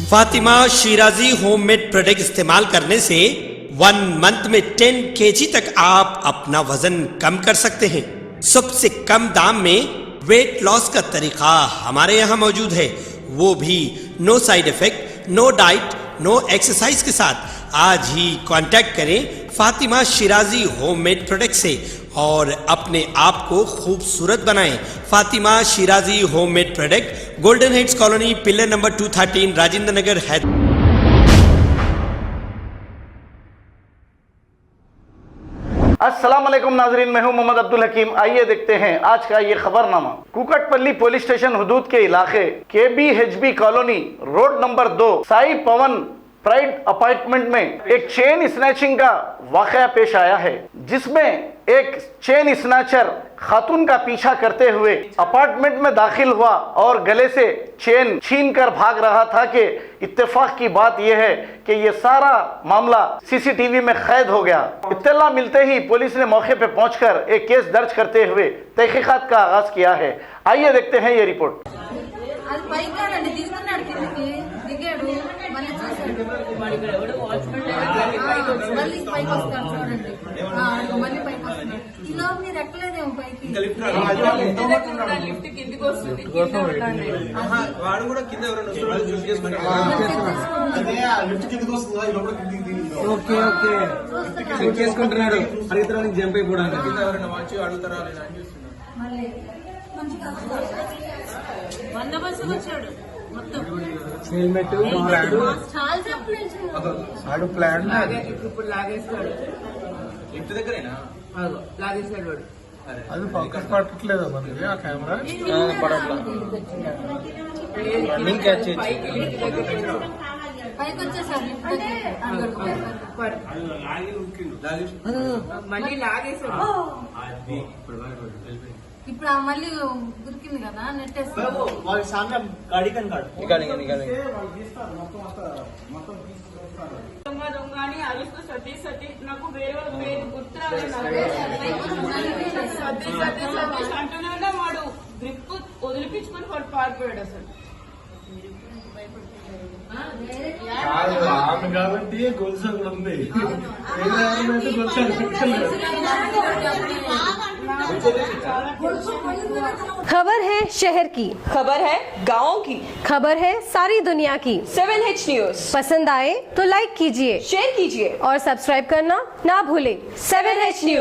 Fatima Shirazi homemade product इस्तेमाल करने से 1 मंथ में 10 kg तक आप अपना वजन कम कर सकते हैं। सबसे कम दाम में वेट लॉस का तरीका हमारे यहाँ मौजूद है, वो भी no side effect, no diet, no exercise के साथ। आज ही कांटेक्ट करें फातिमा शिराजी होममेड प्रोडक्ट से और अपने आप को खूबसूरत बनाएं। Fatima Shirazi homemade product, golden heads colony, pillar number 213, Rajendra Nagar, Hyderabad. अस्सलाम वालेकुम नाजरीन, मैं हूं मोहम्मद अब्दुल हकीम। आइए देखते हैं आज का ये खबरनामा। कुकटपल्ली पुलिस स्टेशन हुदूद के इलाके KBHB colony road number 2 Sai Pavan pride apartment में एक चेन स्नैचिंग का वाकया पेश आया है, जिसमें एक चेन स्नैचर खातून का पीछा करते हुए अपार्टमेंट में दाखिल हुआ और गले से चेन छीन कर भाग रहा था। कि इत्तेफाक की बात यह है कि यह सारा मामला CCTV में कैद हो गया। इत्तला मिलते ही पुलिस ने मौके पर पहुंचकर एक केस दर्ज करते हुए तहकीकात का आगाज किया है। आइए देखते हैं ये रिपोर्ट। చేసుకుంటున్నాడు అడిగితే జంప్ అయిపోవడానికి బందోబస్తు వచ్చాడు మొత్తం హెల్మెట్ ఆడు ప్లాన్ ఇప్పుడు లాగేస్తాడు ఇంటి దగ్గరేనా లాగేస్తాడు వాడు. అది ఫోకస్ పట్టట్లేదా మనకి ఆ కెమెరా పైకి వచ్చేసాడు మళ్ళీ లాగేసాడు. ఇప్పుడు మళ్ళీ దొరికింది కదా, నెట్టేస్తాడు. దొంగ అని అరుస్తూ సతీష్ సతీష్ నాకు వేరే వాళ్ళ పేరు గుర్తు సతీష్ సతీష్ సతీష్ అంటూనే వాడు గ్రిప్ వదిలిపించుకొని వాడు పారిపోయాడు. అసలు కాబట్టి గొలుసు కూడా ఉంది. खबर है शहर की, खबर है गाँव की, खबर है सारी दुनिया की। 7H न्यूज पसंद आए तो लाइक कीजिए, शेयर कीजिए और सब्सक्राइब करना ना भूलें। 7H news.